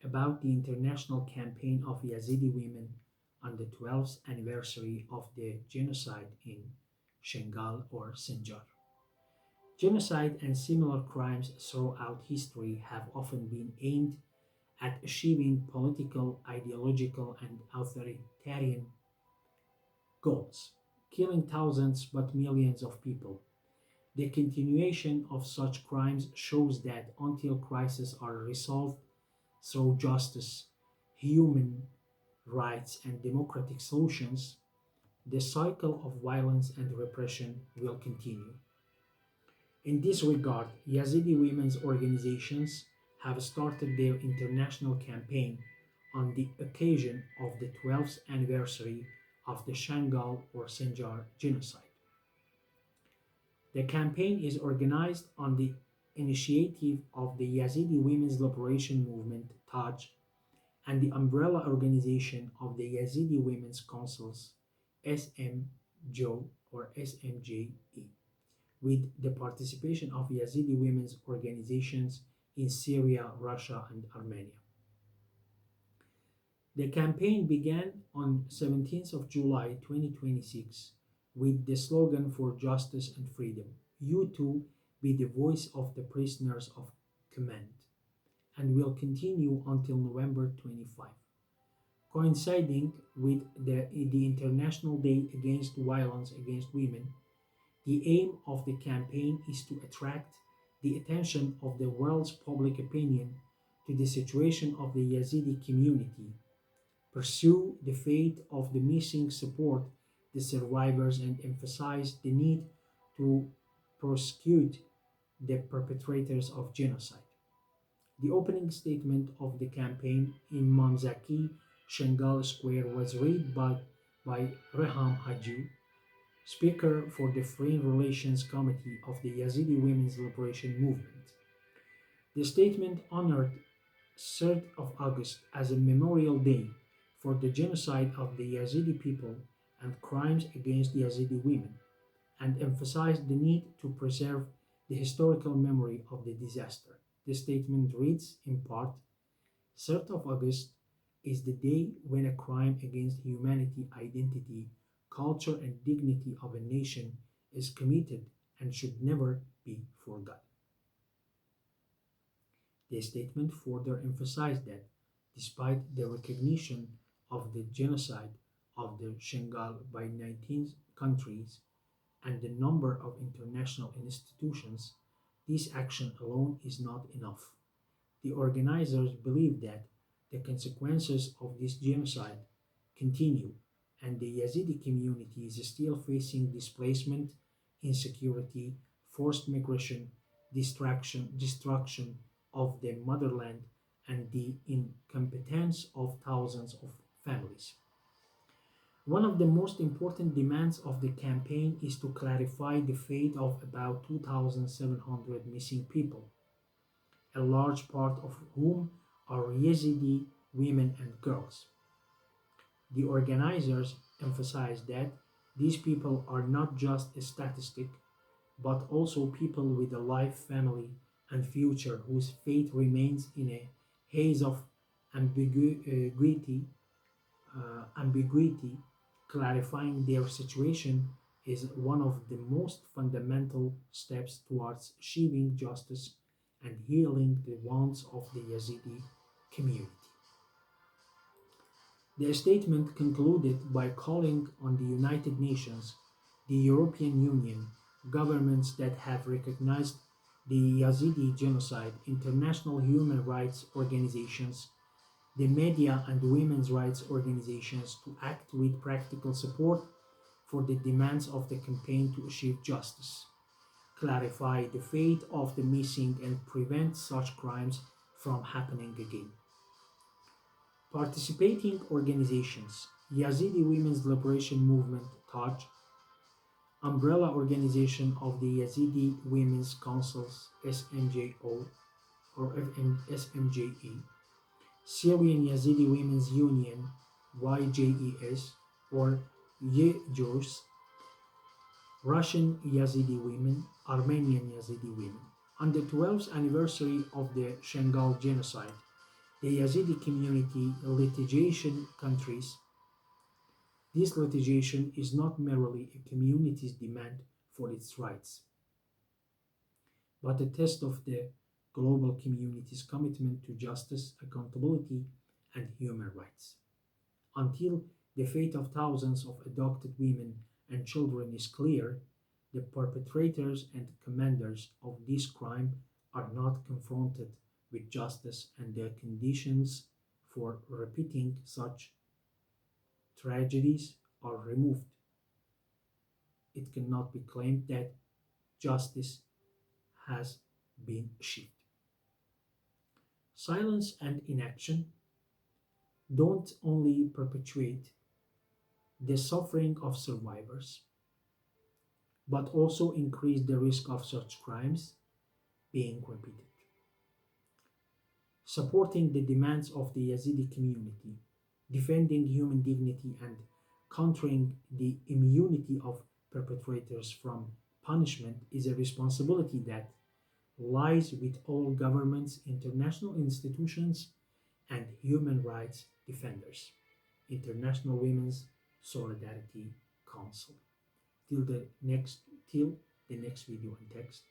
about the international campaign of Yazidi women on the 12th anniversary of the genocide in Shengal or Sinjar. Genocide and similar crimes throughout history have often been aimed at achieving political, ideological, and authoritarian goals, killing thousands but millions of people. The continuation of such crimes shows that until crises are resolved through justice, human rights, and democratic solutions, the cycle of violence and repression will continue. In this regard, Yazidi women's organizations have started their international campaign on the occasion of the 12th anniversary of the Shangal or Sinjar genocide. The campaign is organized on the initiative of the Yazidi Women's Liberation Movement (TAJ) and the umbrella organization of the Yazidi Women's Councils (SMJO or SMJE), with the participation of Yazidi women's organizations in Syria, Russia, and Armenia. The campaign began on 17th of July 2026 with the slogan for justice and freedom. You too be the voice of the prisoners of command, and will continue until November 25. Coinciding with the International Day Against Violence Against Women, the aim of the campaign is to attract the attention of the world's public opinion to the situation of the Yazidi community, pursue the fate of the missing, support the survivors, and emphasize the need to prosecute the perpetrators of genocide. The opening statement of the campaign in Mamzaki Shengal Square was read by Reham Haju, Speaker for the Foreign Relations Committee of the Yazidi Women's Liberation Movement. The statement honored 3rd of August as a memorial day for the genocide of the Yazidi people and crimes against Yazidi women, and emphasized the need to preserve the historical memory of the disaster. The statement reads in part, 3rd of August is the day when a crime against humanity, identity, culture, and dignity of a nation is committed and should never be forgotten. The statement further emphasized that despite the recognition of the genocide of the Shengal by 19 countries and the number of international institutions, this action alone is not enough. The organizers believe that the consequences of this genocide continue, and the Yazidi community is still facing displacement, insecurity, forced migration, destruction of the motherland, and the incompetence of thousands of families. One of the most important demands of the campaign is to clarify the fate of about 2,700 missing people, a large part of whom are Yazidi women and girls. The organizers emphasize that these people are not just a statistic, but also people with a life, family, and future whose fate remains in a haze of ambiguity. Clarifying their situation is one of the most fundamental steps towards achieving justice and healing the wounds of the Yazidi community. The statement concluded by calling on the United Nations, the European Union, governments that have recognized the Yazidi genocide, international human rights organizations, the media, and women's rights organizations to act with practical support for the demands of the campaign to achieve justice, clarify the fate of the missing, and prevent such crimes from happening again. Participating organizations: Yazidi Women's Liberation Movement (TAJ), umbrella organization of the Yazidi Women's Councils (SMJO or SMJE), Syrian Yazidi Women's Union (YJES or YJURS), Russian Yazidi women, Armenian Yazidi women. On the 12th anniversary of the Shengal genocide, The Yazidi community litigation countries. This litigation is not merely a community's demand for its rights, but a test of the global community's commitment to justice, accountability, and human rights. Until the fate of thousands of adopted women and children is clear, the perpetrators and commanders of this crime are not confronted with justice and the conditions for repeating such tragedies are removed. It cannot be claimed that justice has been achieved. Silence and inaction don't only perpetuate the suffering of survivors, but also increase the risk of such crimes being repeated. Supporting the demands of the Yazidi community, defending human dignity, and countering the immunity of perpetrators from punishment is a responsibility that lies with all governments, international institutions, and human rights defenders. International Women's Solidarity Council. Till the next till the next video and text.